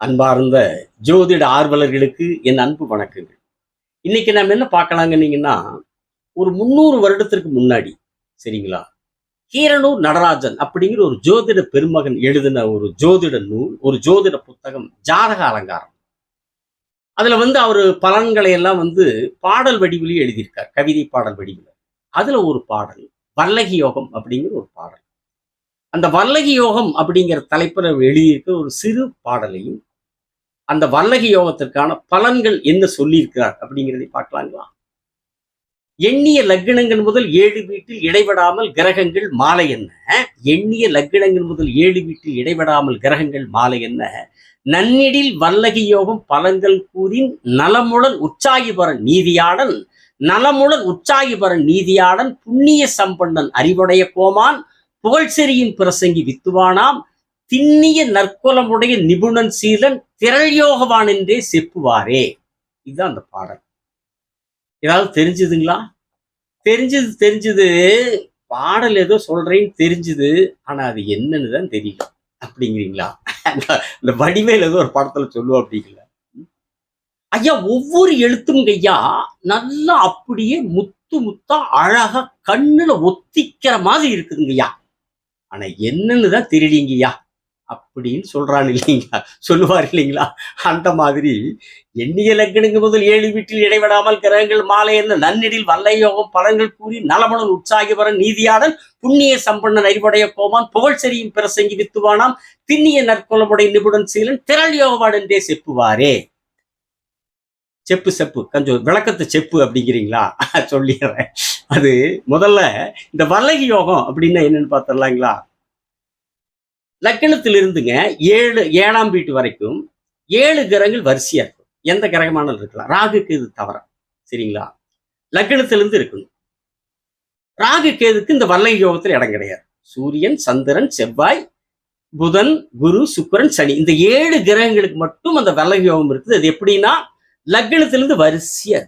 அன்பார்ந்த ஜோதிட ஆர்வலர்களுக்கு என் அன்பு வணக்கங்கள். இன்னைக்கு நம்ம என்ன பார்க்கலாங்கன்னீங்கன்னா, ஒரு 300 வருடத்திற்கு முன்னாடி, சரிங்களா? கீரனூர் நடராஜன் அப்படிங்கிற ஒரு ஜோதிட பெருமகன் எழுதின ஒரு ஜோதிட நூல், ஒரு ஜோதிட புத்தகம் ஜாதக அலங்காரம். அதுல அவரு பலன்களை எல்லாம் பாடல் வடிவிலேயே எழுதியிருக்கார். கவிதை பாடல் வடிவில. அதுல ஒரு பாடல், வல்லகி யோகம் அப்படிங்கிற ஒரு பாடல். அந்த வல்லகி யோகம் அப்படிங்கிற தலைப்புல எழுதியிருக்கிற ஒரு சிறு பாடலையும் அந்த வல்லகி யோகத்திற்கான பலன்கள் என்ன சொல்லியிருக்கிறார் அப்படிங்கிறதை பார்க்கலாங்களா? எண்ணிய லக்னங்கள் முதல் 7 வீட்டில் இடைவிடாமல் கிரகங்கள் மாலை என்ன? எண்ணிய லக்னங்கள் முதல் 7 வீட்டில் இடைவிடாமல் கிரகங்கள் மாலை என்ன? நன்னிடில் வல்லகி யோகம் பலன்கள் கூறின் நலமுடன் உற்சாகி பெற நீதியாளன், நலமுடன் உற்சாகி பெற நீதியாளன், புண்ணிய சம்பன்னன் அறிவுடைய கோமான், புகழ்செறியின் பிரசங்கி வித்துவானாம், திண்ணிய நற்குலமுடைய நிபுணன் சீலன் திரள் யோகவான் என்றே செப்புவாரே. இதுதான் அந்த பாடல். ஏதாவது தெரிஞ்சுதுங்களா? தெரிஞ்சது. பாடல் ஏதோ சொல்றேன்னு தெரிஞ்சுது, ஆனா அது என்னன்னு தான் தெரியல அப்படிங்கிறீங்களா? இந்த வடிவேல் ஏதோ ஒரு படத்துல சொல்லுவோம் அப்படிங்களா? ஐயா, ஒவ்வொரு எழுத்தும் ஐயா நல்லா அப்படியே முத்து முத்தா அழகா கண்ணுல ஒத்திக்கிற மாதிரி இருக்குதுங்க ஐயா. ஆனா என்னன்னு தான் தெரியலீங்கய்யா அப்படின்னு சொல்றான் இல்லைங்களா, சொல்லுவார் இல்லைங்களா? அந்த மாதிரி எண்ணிய லக்னங்கள் முதல் 7 வீட்டில் இடைவிடாமல் கிரகங்கள் மாலை என்ன, நன்னிடில் வல்ல யோகம் பலன்கள் கூறி நலமனன் உற்சாகி வர நீதியாளன், புண்ணிய சம்பன்னன் அறிவுடைய கோமான், புகழ் செறியும் பிரசங்கி வித்துவானாம், திண்ணிய நற்குலமுடைய நிபுணன் சீலன் திரள் யோகவான் என்றே செப்புவாரே. செப்பு கொஞ்சம் விளக்கத்தை செப்பு அப்படிங்கிறீங்களா? சொல்லிடுறேன். அது முதல்ல இந்த வல்லகி யோகம் அப்படின்னா என்னன்னு பார்த்துடலாங்களா? லக்னத்தில் இருந்துங்க 7ஆம் வீட்டு வரைக்கும் 7 கிரகங்கள் வரிசையா இருக்கும். எந்த கிரகமானாலும் இருக்கலாம். ராகுக்கு இது தவற, சரிங்களா? லக்னத்திலிருந்து இருக்கணும். ராகு கேதுக்கு இந்த வல்லகி யோகத்தில் இடம் கிடையாது. சூரியன், சந்திரன், செவ்வாய், புதன், குரு, சுக்கிரன், சனி, இந்த 7 கிரகங்களுக்கு மட்டும் அந்த வல்லகி யோகம் இருக்குது. அது எப்படின்னா லக்னத்திலிருந்து வரிசையா.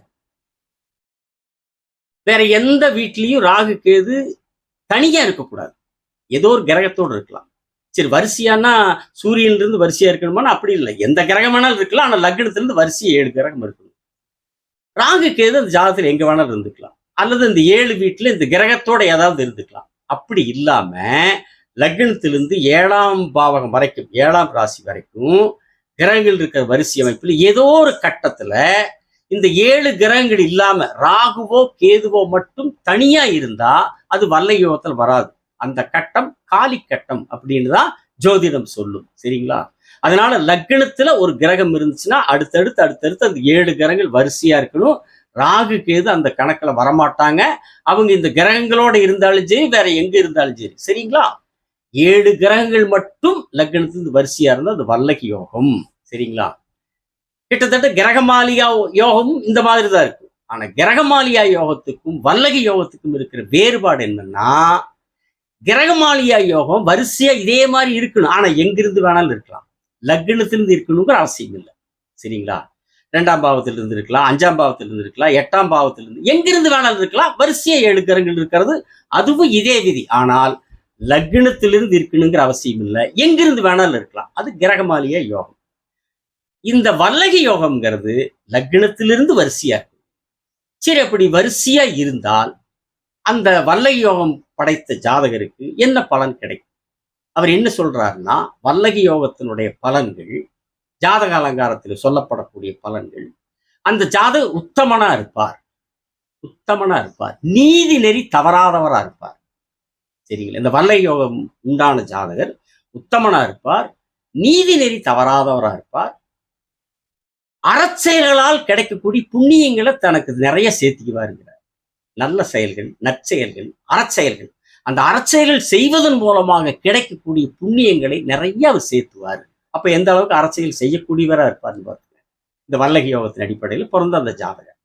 வேற எந்த வீட்லயும் ராகு கேது தனியா இருக்கக்கூடாது. ஏதோ ஒரு கிரகத்தோடு இருக்கலாம். சரி, வரிசையானா சூரியன் இருந்து வரிசையா இருக்கணுமா? அப்படி இல்லை, எந்த கிரகம் வேணாலும் இருக்கலாம். ஆனா லக்னத்திலிருந்து வரிசையா 7 கிரகம் இருக்கணும். ராகு கேது அந்த ஜாதகத்தில் எங்க வேணாலும் இருந்துக்கலாம், அல்லது இந்த 7 வீட்டுல இந்த கிரகத்தோட ஏதாவது இருந்துக்கலாம். அப்படி இல்லாம லக்னத்திலிருந்து 7ஆம் பாவகம் வரைக்கும், 7ஆம் ராசி வரைக்கும் கிரகங்கள் இருக்கிற வரிசை அமைப்பில் ஏதோ ஒரு கட்டத்துல இந்த 7 கிரகங்கள் இல்லாம ராகுவோ கேதுவோ மட்டும் தனியா இருந்தா அது வல்லகி யோகத்தில் வராது. அந்த கட்டம் காலி கட்டம் அப்படின்னு தான் ஜோதிடம் சொல்லும், சரிங்களா? அதனால லக்னத்துல ஒரு கிரகம் இருந்துச்சுன்னா அடுத்தடுத்து அந்த 7 கிரகங்கள் வரிசையா இருக்கணும். ராகு கேது அந்த கணக்குல வரமாட்டாங்க. அவங்க இந்த கிரகங்களோட இருந்தாலும் சரி, வேற எங்க இருந்தாலும் சரி, சரிங்களா? 7 கிரகங்கள் மட்டும் லக்னத்துல வரிசையா இருந்தா அது வல்லகி யோகம், சரிங்களா? கிட்டத்தட்ட கிரகமாலியா யோகமும் இந்த மாதிரி தான் இருக்கும். ஆனா கிரகமாலியா யோகத்துக்கும் வல்லகி யோகத்துக்கும் இருக்கிற வேறுபாடு என்னன்னா, கிரகமாலியா யோகம் வரிசையா இதே மாதிரி இருக்கணும். ஆனா எங்கிருந்து வேணாலும் இருக்கலாம். லக்னத்திலிருந்து இருக்கணுங்கிற அவசியம் இல்லை, சரிங்களா? 2ஆம் பாவத்திலிருந்து இருக்கலாம், 5ஆம் பாவத்திலிருந்து இருக்கலாம், 8ஆம் பாவத்திலிருந்து எங்கிருந்து வேணாலும் இருக்கலாம். வரிசையா 7 கிரகங்கள் இருக்கிறது, அதுவும் இதே விதி. ஆனால் லக்னத்திலிருந்து இருக்கணுங்கிற அவசியம் இல்லை, எங்கிருந்து வேணாலும் இருக்கலாம். அது கிரகமாலியா யோகம். இந்த வல்லகி யோகம்ங்கிறது லக்னத்திலிருந்து வரிசையா இருக்கும். சரி, அப்படி வரிசையா இருந்தால் அந்த வல்லகி யோகம் படைத்த ஜாதகருக்கு என்ன பலன் கிடைக்கும்? அவர் என்ன சொல்றாருன்னா, வல்லகி யோகத்தினுடைய பலன்கள், ஜாதக அலங்காரத்தில் சொல்லப்படக்கூடிய பலன்கள், அந்த ஜாதகர் உத்தமனா இருப்பார், நீதி நெறி தவறாதவரா இருப்பார், சரிங்களா? இந்த வல்லகி யோகம் உண்டான ஜாதகர் உத்தமனா இருப்பார், நீதி நெறி தவறாதவரா இருப்பார், அறச்செயல்களால் கிடைக்கக்கூடிய புண்ணியங்களை தனக்கு நிறைய சேர்த்துக்குவாருங்கிறார். நல்ல செயல்கள், நற்செயல்கள், அறச்செயல்கள், அந்த அறச்செயல்கள் செய்வதன் மூலமாக கிடைக்கக்கூடிய புண்ணியங்களை நிறைய அவர் சேர்த்துவார். அப்ப எந்த அளவுக்கு அறச்செயல் செய்யக்கூடியவரா இருப்பார்னு பாருங்க, இந்த வல்லகி யோகத்தின் அடிப்படையில் பிறந்த அந்த ஜாதகர்.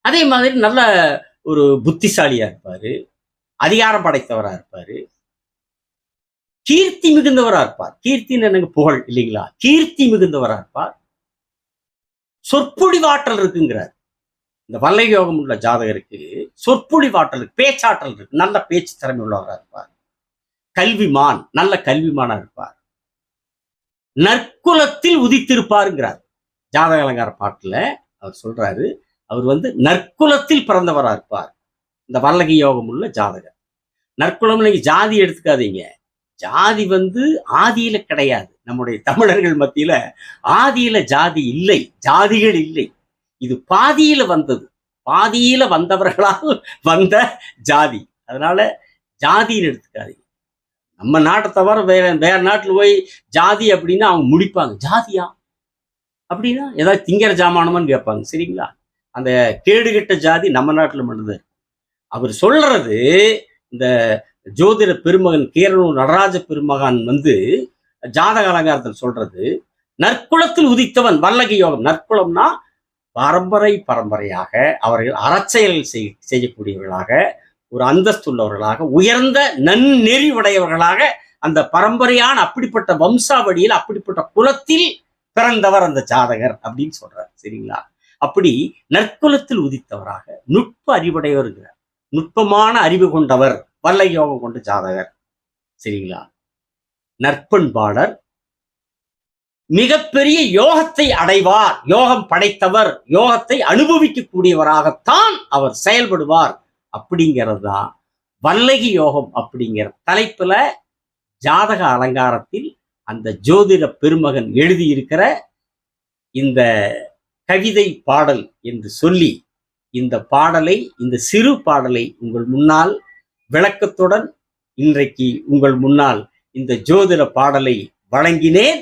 அதே மாதிரி நல்ல ஒரு புத்திசாலியா இருப்பாரு, அதிகாரம் படைத்தவரா இருப்பாரு, கீர்த்தி மிகுந்தவரா இருப்பார். கீர்த்தின்னு எனக்கு புகழ் இல்லைங்களா? கீர்த்தி மிகுந்தவரா இருப்பார், சொற்பொழிவாற்றல் இருக்குங்கிறார். இந்த வல்லகி யோகம் உள்ள ஜாதகருக்கு சொற்பொழிவாற்றல், பேச்சாற்றல் இருக்கு, நல்ல பேச்சு திறமை உள்ளவராக இருப்பார். கல்விமான், நல்ல கல்விமானா இருப்பார். நற்குலத்தில் உதித்திருப்பாருங்கிறார். ஜாதக அலங்கார பாட்டுல அவர் சொல்றாரு, அவர் நற்குலத்தில் பிறந்தவரா இருப்பார். இந்த வல்லகி யோகம் உள்ள ஜாதகர். நற்குலம் நீங்க ஜாதி எடுத்துக்காதீங்க. ஜாதி ஆதியில கிடையாது. நம்முடைய தமிழர்கள் மத்தியில ஆதியில ஜாதி இல்லை, ஜாதிகள் இல்லை. இது பாதியில வந்தது. பாதியில வந்தவர்களால் வந்த ஜாதி. அதனால ஜாதின்னு எடுத்துக்காதீங்க. நம்ம நாட்டை தவிர வேற நாட்டுல போய் ஜாதி அப்படின்னா அவங்க முடிப்பாங்க. ஜாதியா அப்படின்னா ஏதாவது திங்கிற ஜாமானமான்னு கேட்பாங்க. சரிங்களா? அந்த கேடுகெட்ட ஜாதி நம்ம நாட்டுல மட்டும்தான். அவர் சொல்றது இந்த ஜோதிட பெருமகன் கீரனூர் நடராஜ பெருமகன் ஜாதக அலங்காரத்தில் சொல்றது, நற்குலத்தில் உதித்தவன் வல்லகி யோகம். நற்குலம்னா பரம்பரையாக அவர்கள் அறச்செயல்கள் செய்யக்கூடியவர்களாக, ஒரு அந்தஸ்துள்ளவர்களாக, உயர்ந்த நன்னெறி உடையவர்களாக, அந்த பரம்பரையான அப்படிப்பட்ட வம்சாவளியில் அப்படிப்பட்ட குலத்தில் பிறந்தவர் அந்த ஜாதகர் அப்படின்னு சொல்றார். சரிங்களா? அப்படி நற்குலத்தில் உதித்தவராக நுட்ப அறிவுடையவர்கிறார். நுட்பமான அறிவு கொண்டவர், வல்ல யோகம் கொண்ட ஜாதகர். சரிங்களா? நற்பண்பாளர், மிகப்பெரிய யோகத்தை அடைவார், யோகம் படைத்தவர், யோகத்தை அனுபவிக்கக்கூடியவராகத்தான் அவர் செயல்படுவார். அப்படிங்கிறது தான் வல்லகி யோகம் அப்படிங்கிற தலைப்புல ஜாதக அலங்காரத்தில் அந்த ஜோதிட பெருமகன் எழுதியிருக்கிற இந்த கவிதை பாடல் என்று சொல்லி, இந்த பாடலை, இந்த சிறு பாடலை உங்கள் முன்னால் விளக்கத்துடன் இன்றைக்கு உங்கள் முன்னால் இந்த ஜோதிட பாடலை வழங்கினேன்.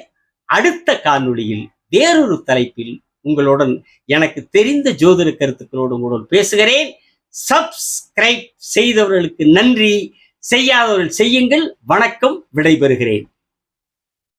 அடுத்த காணொளியில் வேறொரு தலைப்பில் உங்களுடன் எனக்கு தெரிந்த ஜோதிட கருத்துக்களோடு உங்களுடன் பேசுகிறேன். சப்ஸ்கிரைப் செய்தவர்களுக்கு நன்றி, செய்யாதவர்கள் செய்யுங்கள். வணக்கம், விடைபெறுகிறேன்.